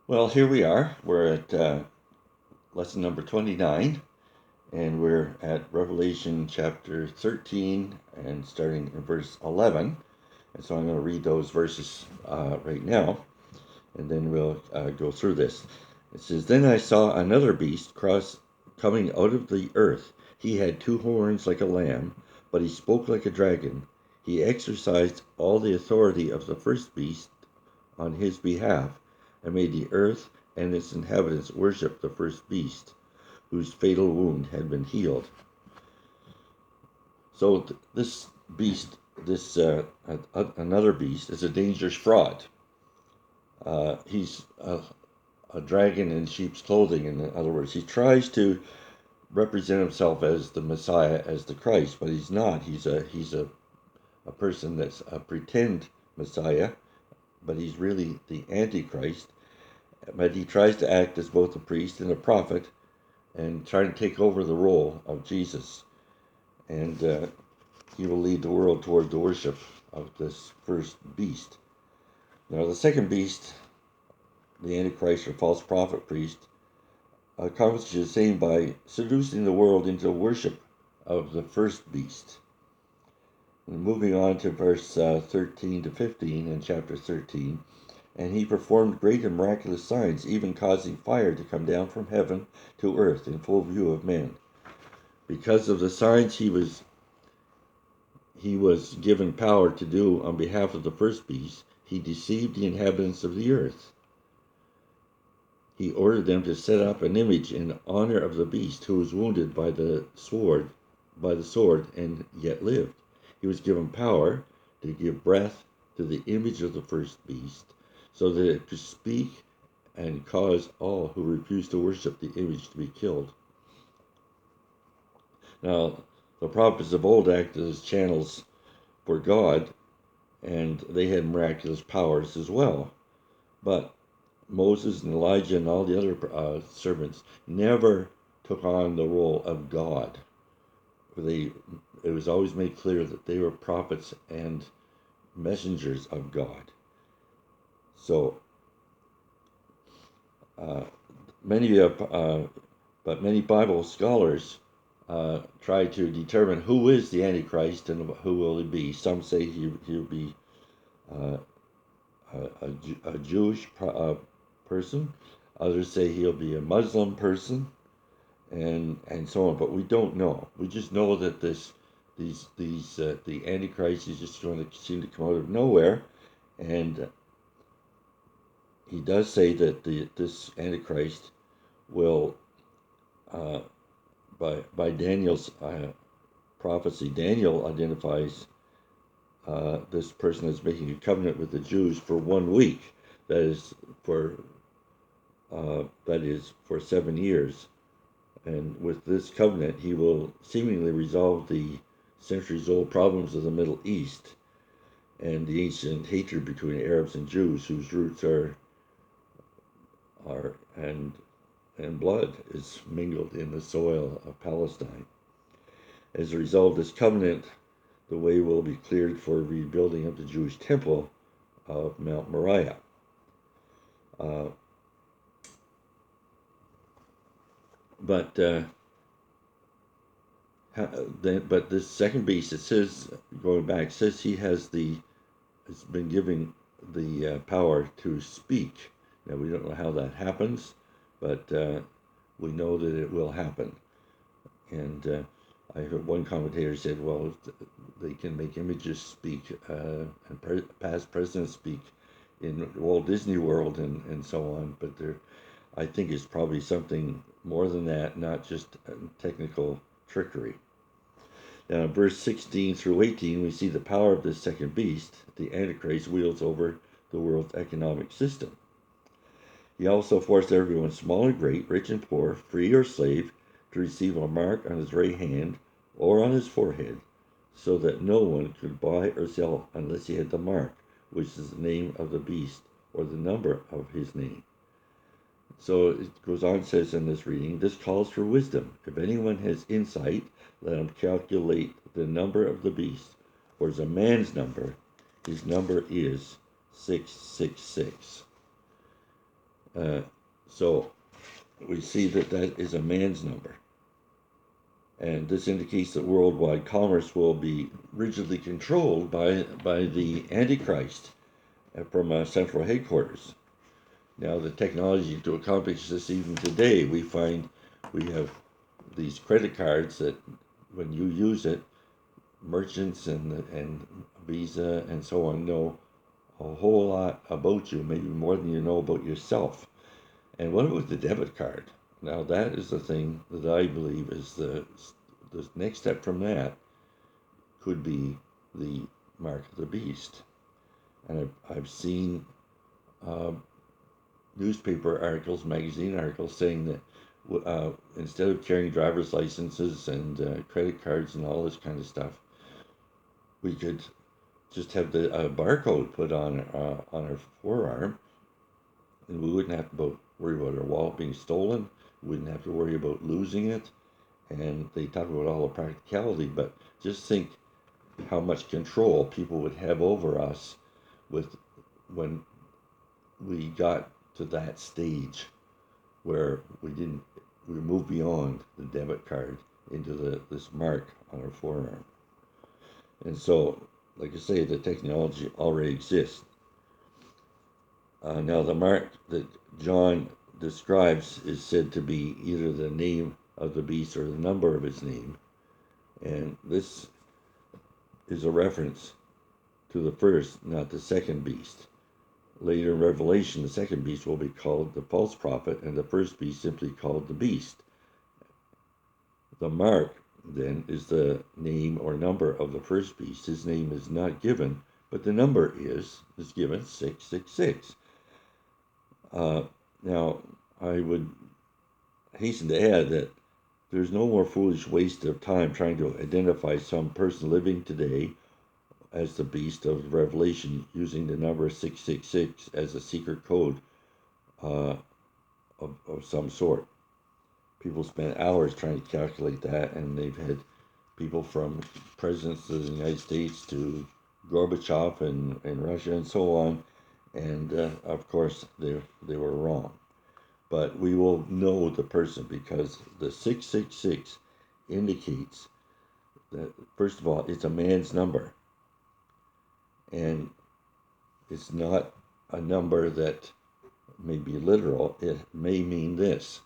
Well, here we are. We're at lesson number 29, and we're at Revelation chapter 13 and starting in verse 11. And so I'm going to read those verses right now, and then we'll go through this. It says, Then I saw another beast coming out of the earth. He had two horns like a lamb, but he spoke like a dragon. He exercised all the authority of the first beast on his behalf, and made the earth and its inhabitants worship the first beast, whose fatal wound had been healed. So this beast, another beast, is a dangerous fraud. He's a dragon in sheep's clothing. In other words, he tries to represent himself as the Messiah, as the Christ, but he's not. He's a person that's a pretend Messiah, but he's really the Antichrist. But he tries to act as both a priest and a prophet and try to take over the role of Jesus. And he will lead the world toward the worship of this first beast. Now, the second beast, the Antichrist or false prophet priest, accomplishes the same by seducing the world into worship of the first beast. And moving on to verse 13 to 15 in chapter 13. And he performed great and miraculous signs, even causing fire to come down from heaven to earth in full view of men. Because of the signs he was given power to do on behalf of the first beast, he deceived the inhabitants of the earth. He ordered them to set up an image in honor of the beast who was wounded by the sword, and yet lived. He was given power to give breath to the image of the first beast, so that it could speak and cause all who refused to worship the image to be killed. Now, the prophets of old acted as channels for God, and they had miraculous powers as well. But Moses and Elijah and all the other servants never took on the role of God. It was always made clear that they were prophets and messengers of God. So many Bible scholars try to determine who is the Antichrist and who will he be. Some say he'll be a Jewish person. Others say he'll be a Muslim person, and so on. But we don't know. We just know that the Antichrist is just going to seem to come out of nowhere, and he does say that this Antichrist will, by Daniel's prophecy, Daniel identifies this person as making a covenant with the Jews for 1 week. That is for 7 years. And with this covenant, he will seemingly resolve the centuries-old problems of the Middle East and the ancient hatred between Arabs and Jews, whose roots are and blood is mingled in the soil of Palestine. As a result of this covenant, the way will be cleared for rebuilding of the Jewish temple of Mount Moriah. But this second beast, it says, going back, says he has been given the power to speak. Now, we don't know how that happens, but we know that it will happen. And I heard one commentator said, well, they can make images speak and past presidents speak in Walt Disney World and so on, but I think it's probably something more than that, not just technical trickery. Now, in verse 16 through 18, we see the power of this second beast. The Antichrist wields over the world's economic system. He also forced everyone, small and great, rich and poor, free or slave, to receive a mark on his right hand or on his forehead, so that no one could buy or sell unless he had the mark, which is the name of the beast or the number of his name. So it goes on, says in this reading, this calls for wisdom. If anyone has insight, let him calculate the number of the beast, for as a man's number, his number is 666. So we see that that is a man's number. And this indicates that worldwide commerce will be rigidly controlled by the Antichrist from central headquarters. Now, the technology to accomplish this, even today, we find we have these credit cards that when you use it, merchants and Visa and so on know a whole lot about you, maybe more than you know about yourself. And what about the debit card? Now, that is the thing that I believe is the next step from that could be the mark of the beast. And I've seen newspaper articles, magazine articles saying that instead of carrying driver's licenses and credit cards and all this kind of stuff, we could just have the barcode put on our forearm, and we wouldn't have to worry about our wallet being stolen. We wouldn't have to worry about losing it. And they talk about all the practicality, but just think how much control people would have over us when we got to that stage where we moved beyond the debit card into this mark on our forearm. And so, like I say, the technology already exists. Now, the mark that John describes is said to be either the name of the beast or the number of its name. And this is a reference to the first, not the second beast. Later in Revelation, the second beast will be called the false prophet, and the first beast simply called the beast. The mark, then, is the name or number of the first beast. His name is not given, but the number is given, 666. Now, I would hasten to add that there's no more foolish waste of time trying to identify some person living today as the beast of Revelation using the number 666 as a secret code of some sort. People spend hours trying to calculate that, and they've had people from presidents of the United States to Gorbachev and Russia and so on, and of course they were wrong. But we will know the person because the 666 indicates that, first of all, it's a man's number. And it's not a number that may be literal. It may mean this.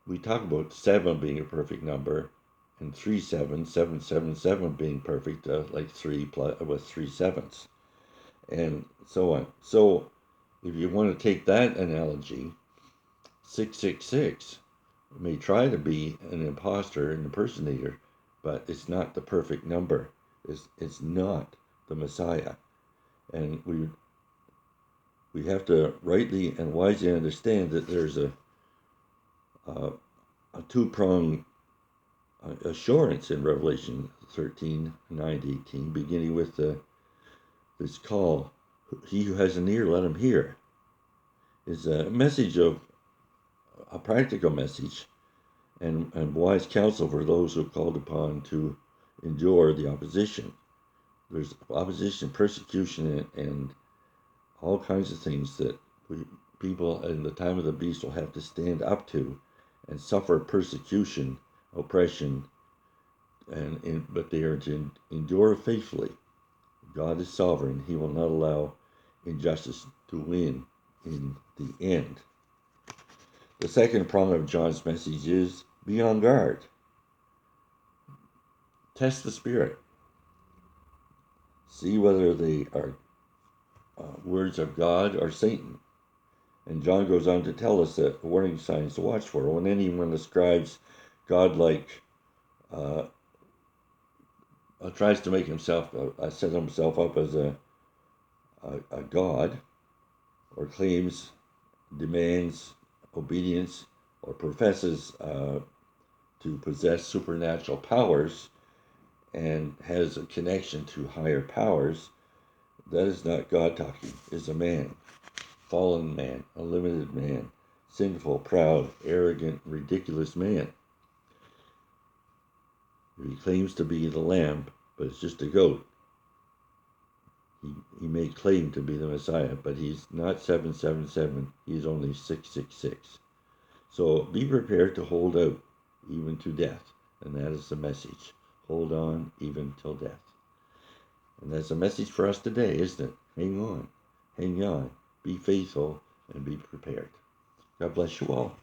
We talk about 7 being a perfect number and 3 7, 777 being perfect, like 3 plus, with 3 sevens, and so on. So if you want to take that analogy, 666 may try to be an imposter, an impersonator, but it's not the perfect number. It's not the Messiah. And we have to rightly and wisely understand that there's a two-pronged assurance in Revelation 13, 9 to 18, beginning with this call, he who has an ear, let him hear, is a message of a practical message and wise counsel for those who are called upon to endure the opposition. There's opposition, persecution, and all kinds of things that people in the time of the beast will have to stand up to and suffer persecution, oppression, but they are to endure faithfully. God is sovereign. He will not allow injustice to win in the end. The second prong of John's message is be on guard. Test the Spirit. See whether they are words of God or Satan. And John goes on to tell us that warning signs to watch for. When anyone ascribes God-like, tries to make himself, set himself up as a God, or claims, demands obedience, or professes to possess supernatural powers, and has a connection to higher powers, that is not God talking, is a man, fallen man, a limited man, sinful, proud, arrogant, ridiculous man. He claims to be the lamb, but it's just a goat. He may claim to be the Messiah, but he's not 777. He's only 666. So be prepared to hold out even to death. And that is the message. Hold on even till death. And that's a message for us today, isn't it? Hang on. Hang on. Be faithful and be prepared. God bless you all.